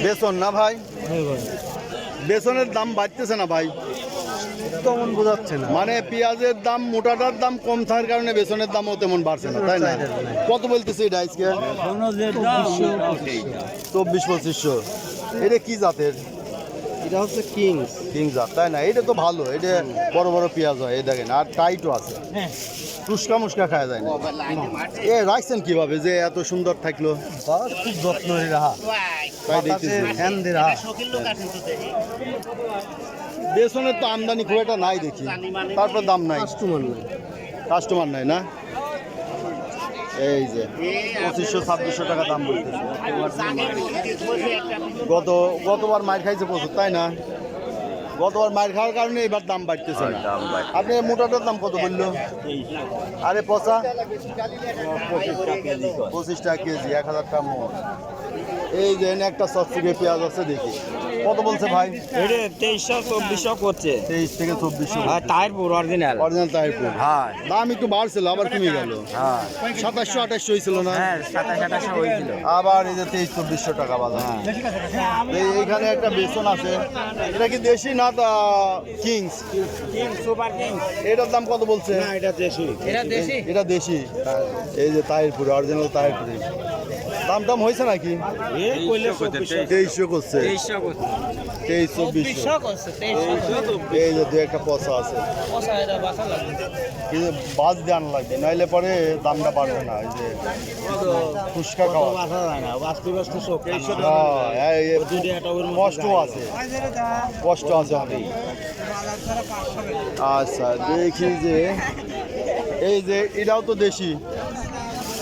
বেসন না ভাই? বেসনের দাম বাড়তেছে না ভাই? তেমন বোঝাচ্ছে না, মানে পেঁয়াজের দাম মোটাটার দাম কম থাকার কারণে বেসনের দামও তেমন বাড়ছে না, তাই না? কত বলতেছে এটা আজকে? 2400-2500। এটা কি জাতের? এটা হচ্ছে কিংস। কিং জাত, তাই না? এটা তো ভালো, এটা বড় বড় পেঁয়াজ হয়, এই দেখেন, আর টাইটও আছে, টুসকা মুসকা খাওয়া যায় না। এ রাখছেন কিভাবে যে এত সুন্দর থাকলো? খুব যত্ন রাহা, তাই দেখতেছি। ফ্যান দিয়ে রাহা। বেসনের তো আমদানি খুব একটা নাই দেখি, তারপর দাম নাই, কাস্টমার নাই না? এই যে 2500-2600 টাকা দাম বলতেছে। গতবার মার খাইছে প্রচুর, তাই না? গতবার মার খাওয়ার কারণে এবার দাম বাড়তেছে না। আপনি মোটাটার দাম কত বললো? আরে পচা 25 টাকা কেজি, 1000 টাকা মন। এই যে এনে একটা সবসিডি পেঁয়াজ আছে, দেখি কত বলছে ভাই? 2300-2400 করছে। 23 থেকে 2400। টায়ারপুর অরিজিনাল তাইপুর। হ্যাঁ দাম একটু বাড়ছিল, আবার কমে গেল। হ্যাঁ 2700-2800 হয়েছিল না? হ্যাঁ 2700 হয়েছিল। আবার এই যে 2300-2400 টাকা বাজার। এইখানে একটা বেসন আছে, এটা কি দেশি না তা কিংস? Super Kings. এটার দাম কত বলছে? না এটা দেশি। এটা দেশি। এই যে তাহিরপুরে, অরিজিনাল তাহিরপুরে। দাম টাম হয়েছে নাকি? 2300 করছে, 2300-2400। এই যে দু একটা পচা আছে, কিন্তু বাস দিয়ে আনা লাগবে, নাইলে পরে দামটা বাড়বে না। এই যে ফুচকা খাওয়া, হ্যাঁ, কষ্ট আছে, কষ্ট আছে অনেক। আচ্ছা দেখি যে এই যে এটাও তো দেশি,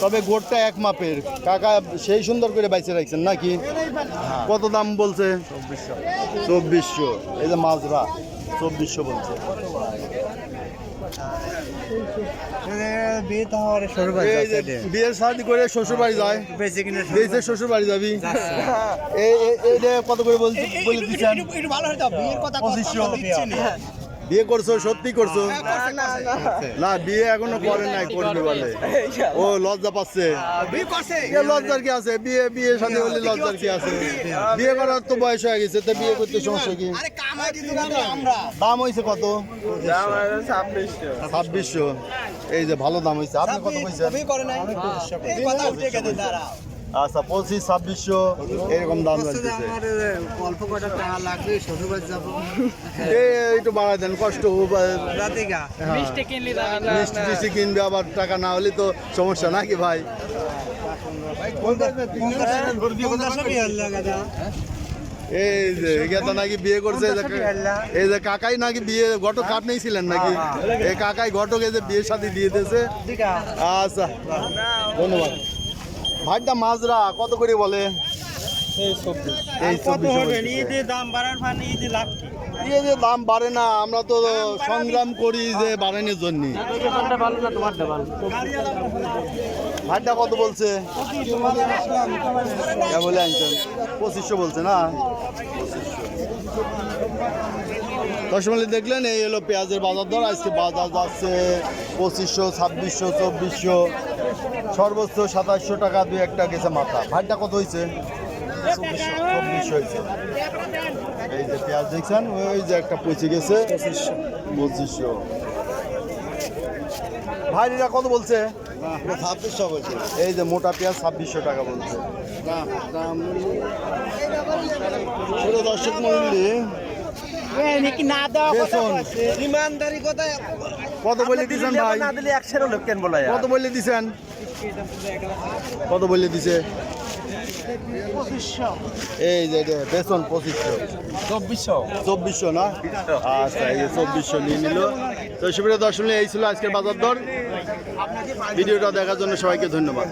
তবে গোটটা এক মাপের। কাকা সেই সুন্দর করে বাইচে রাখছেন নাকি? কত দাম বলছে? 2400। এই যে মাজরা 2400 বলছে। এই যে বিয়ের শাদি করে শ্বশুর বাড়ি যায়, বেঁচে শ্বশুর বাড়ি যাবি, এইটা কত করে বলে দিচ্ছেন? 2500। বিয়ে করছো? সত্যি করছো? না, বিয়ে এখনো করে নাই, করবে বলে। ও লজ্জা পাচ্ছে। লজ্জার কি আছে? বিয়ে শাদী হলে লজ্জার কি আছে? বিয়ে করার তো বয়স হয়ে গেছে, তো বিয়ে করতে সমস্যা কি? দাম হয়েছে কত? 2600। এই যে ভালো দাম হয়েছে। আপনি কত কইছেন? আচ্ছা 2500-2600 এরকম দাম লাগতেছে। অল্প কয়টা টাকা লাগবে, শ্বশুর বাড়ি যাবো। একটু বাড়াই দেন, কষ্ট। মিষ্টি কিনবে, আবার টাকা না হলে তো সমস্যা নাকি ভাই? এই যে এটা নাকি বিয়ে করছে, এই যে কাকাই নাকি বিয়ে ঘটক আপনি ছিলেন নাকি? এই কাকাই ঘটক এই যে বিয়ে শাদী দিয়ে দিয়েছে। আচ্ছা ধন্যবাদ। ভাইটা মাজরা কত করে বলে? 2300। দাম বাড়ে না, আমরা তো সংগ্রাম করি যে বাড়ানোর জন্য। ভাইটা কত বলছে? বলে আনছেন 2500 বলছে না? দর্শক দেখলেন, এই হলো পেঁয়াজের বাজার দর। আজকে বাজার যাচ্ছে 2500, 2600, 2400, সর্বোচ্চ 2700 টাকা, দু একটা গেছে মাথা। ভাইটা কত হয়েছে? 2400 হয়েছে। এই যে পেঁয়াজ দেখছেন, ওই যে একটা পচে গেছে 2500। ভাইরা কত বলছে? 2600 বলছে। এই যে মোটা পেঁয়াজ 2600 টাকা বলছে। দর্শক মন্ডলী, কত বলে দিচ্ছেন ভাই? কত বলে দিচ্ছেন? কত বলে দিছে? এই যে বেসন 2400 না? আচ্ছা, এই 2400 নিয়ে নিল। তো সুপ্রিয় দর্শক, এই ছিল আজকের বাজার দর। ভিডিওটা দেখার জন্য সবাইকে ধন্যবাদ।